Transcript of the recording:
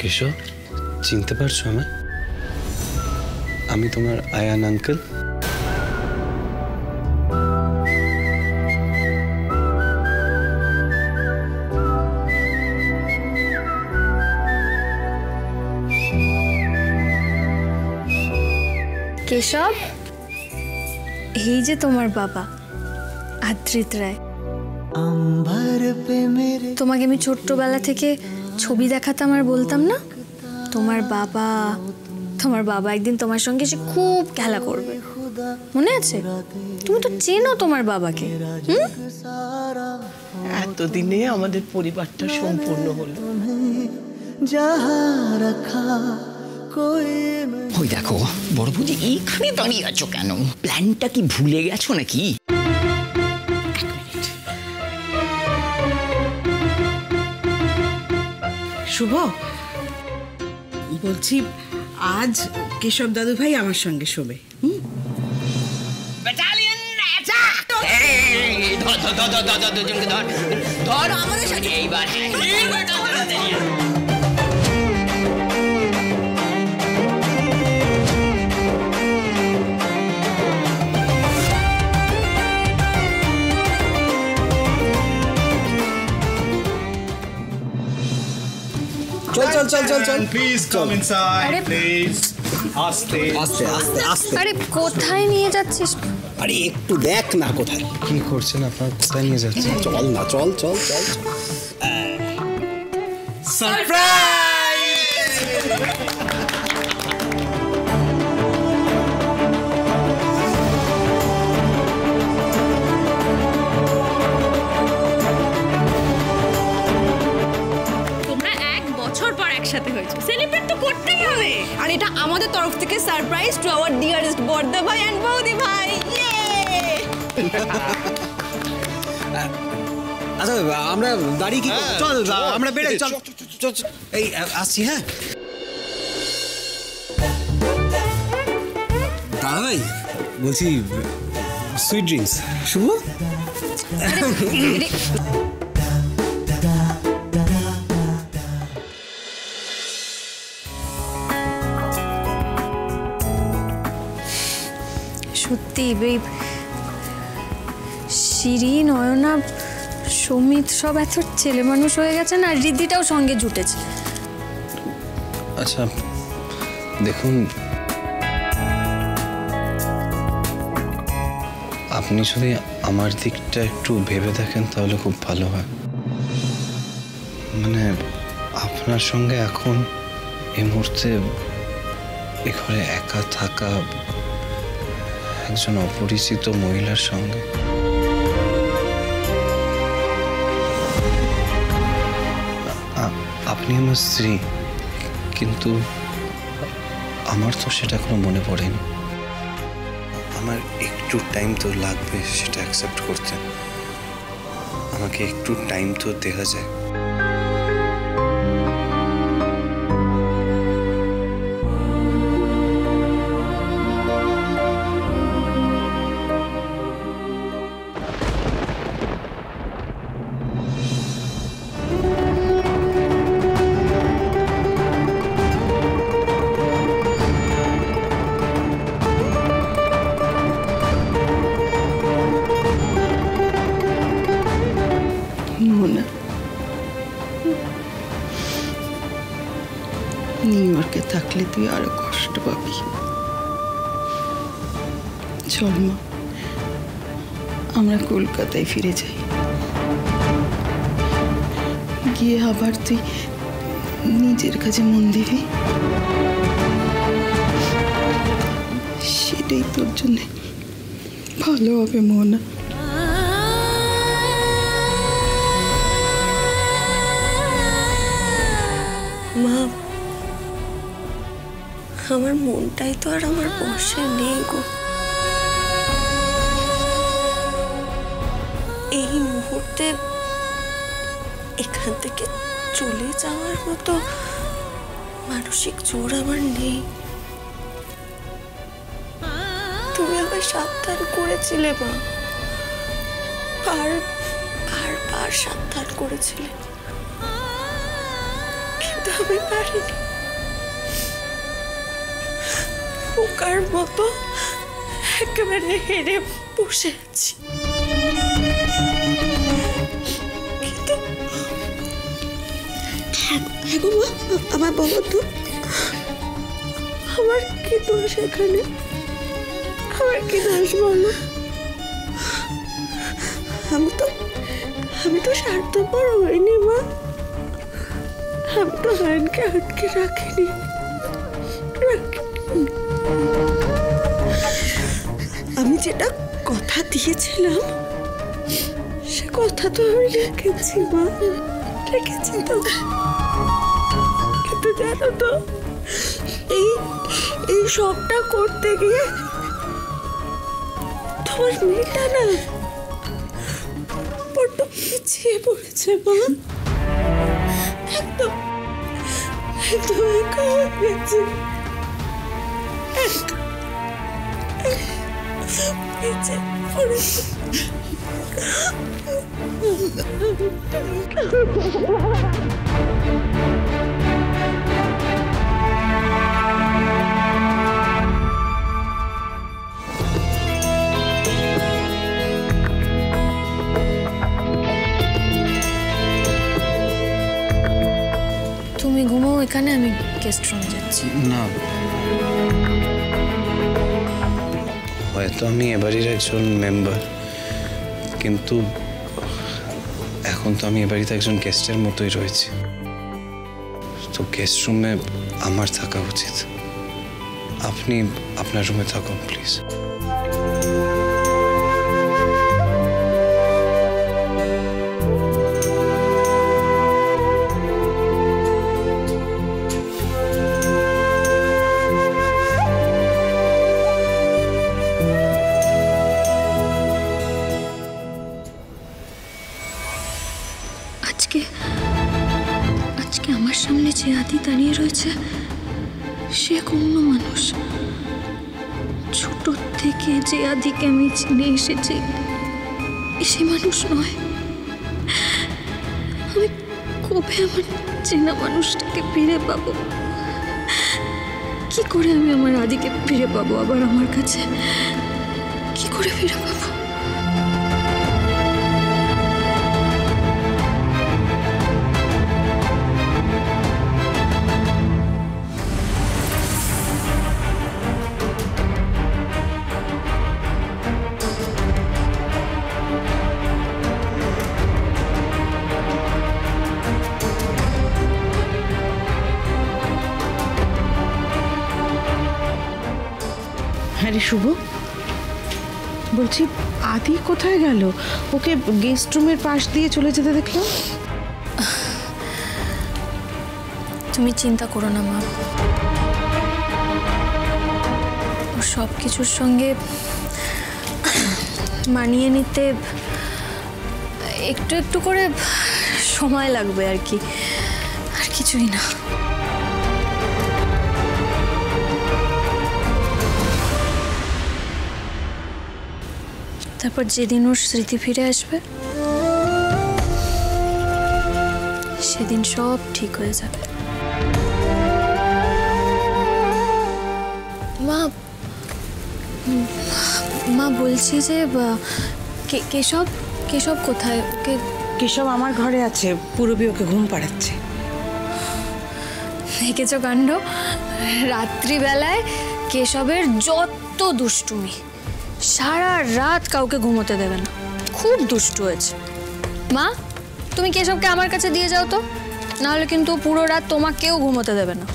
কেশব, চিনতে পারছো আমায়? আমি তোমার আয়ান আঙ্কেল। কেশব, এই যে তোমার বাবা আদ্রিত রায়। তোমাকে আমি ছোট্টবেলা থেকে ছবি দেখাতাম আর বলতাম না তোমার বাবা একদিন তোমার সঙ্গে এসে খুব খেলা করবে, মনে আছে? তুমি তো চেনো তোমার বাবাকে। এতদিনে আমাদের পরিবারটা সম্পূর্ণ হলো। ওই দেখো বড় বৌদি, এইখানে দাঁড়িয়ে আছো কেন? প্ল্যানটা কি ভুলে গেছো নাকি? শুভ, বলছি আজ কেশব দাদু ভাই আমার সঙ্গে শোবে। আমাদের সাথে এইবার চল প্লিজ কাম ইনসাইড প্লিজ। আস্তে আস্তে আস্তে আস্তে। আরে কোথায় নিয়ে যাচ্ছিস? আরে একটু দেখ না কোথায় কি করছেন আপনার, কোথায় নিয়ে যাচ্ছেন? চল না, চল চল চল। সারপ্রাইজ! একসাথে হয়েছে, সেলিব্রেট তো করতেই হবে। আর এটা আমাদের তরফ থেকে সারপ্রাইজ টু আওয়ার ডিয়ারেস্ট বড়দা ভাই এন্ড বৌদি ভাই। আচ্ছা আমরা গাড়ি কি চল আমরা বেড়াই, চল এই আসছি। হ্যাঁ দাদা ভাই, বলছি সুইট ড্রিঙ্কস। শুভ, সত্যি শিরি, নয়না, সমিত সব এত ছেলে মানুষ হয়ে গেছে না, রিদ্ধিটাও সঙ্গে জুটেছে। আচ্ছা দেখুন, আপনি যদি আমার দিকটা একটু ভেবে দেখেন তাহলে খুব ভালো হয়। মানে আপনার সঙ্গে এখন এই মুহূর্তে এ ঘরে একা থাকা একজন অপরিচিত মহিলার সঙ্গে, আপনি আমার স্ত্রী, কিন্তু আমার তো সেটা এখনো মনে পড়েনি। আমার একটু টাইম তো লাগবে সেটা অ্যাকসেপ্ট করতে। আমাকে একটু টাইম তো দেওয়া যায়। নিউ ইয়র্কে থাকলে তুই আরো কষ্ট পাবি। চল মা, আমরা কলকাতায় ফিরে যাই, গিয়ে আবার তুই নিজের কাছে মন দিবি। সেটাই তোর জন্য ভালো হবে মোহনা। মা, আমার মনটাই তো আর আমার বশে নেই গো। এই মুহূর্তে এখান থেকে চলে যাওয়ার মতো মানসিক জোর আমার নেই। তুমি আমায় সাবধান করেছিলে মা, বারবার সাবধান করেছিলে, কিন্তু আমি পারিনি, পোকার মতো একেবারে হেরে বসে আছি। কিন্তু আমার বলো তো, আমার কি দোষ এখানে? আমার কি দোষ বলো? আমি তো স্বার্থপর হইনি মা, আমি তো আইনকে আটকে রাখিনি। আমি যেটা কথা দিয়েছিলাম সে কথা তো আমি রেখেছি মা, রেখেছি তো। কিন্তু জানো তো, এই সবটা করতে গিয়ে তোমার মেয়েটা না বড্ড পিছিয়ে পড়েছে মা, একদম একা হয়ে গেছে। পিছিয়ে পড়েছে। তুমি ঘুমাও এখানে, আমি গেস্ট রুমে যাচ্ছি। না, হয়তো আমি এবাড়ির একজন মেম্বার, কিন্তু এখন তো আমি এবাড়িতে একজন গেস্টের মতোই রয়েছি। তো গেস্ট রুমে আমার থাকা উচিত। আপনি আপনার রুমে থাকুন প্লিজ। আজকে আমার সামনে যে আদি দাঁড়িয়ে রয়েছে সে অন্য মানুষ। ছোট থেকে যে আদিকে আমি চিনে এসেছি সে মানুষ নয়। আমি কবে আমার চেনা মানুষটাকে ফিরে পাবো? কি করে আমি আমার আদিকে ফিরে পাবো আবার আমার কাছে? কি করে ফিরে পাবো? হ্যাঁ রে শুভ, বলছি আদি কোথায় গেল? ওকে গেস্ট রুমের পাশ দিয়ে চলে যেতে দেখলাম। তুমি চিন্তা করো না মা, ও সব কিছুর সঙ্গে মানিয়ে নিতে একটু একটু করে সময় লাগবে আর কি, আর কিছুই না। তারপর যেদিন ওর স্মৃতি ফিরে আসবে সেদিন সব ঠিক হয়ে যাবে। মা মা বলছি যে কেশব কেশব কোথায়? ওকে কেশব আমার ঘরে আছে, পূরবী ওকে ঘুম পাড়াচ্ছে। দেখেছো কাণ্ড? রাত্রিবেলায় কেশবের যত দুষ্টুমি, সারা রাত কাউকে ঘুমোতে দেবে না, খুব দুষ্টু হয়েছে। মা তুমি কেশবকে আমার কাছে দিয়ে যাও তো, নাহলে কিন্তু পুরো রাত তোমাকেও ঘুমোতে দেবে না।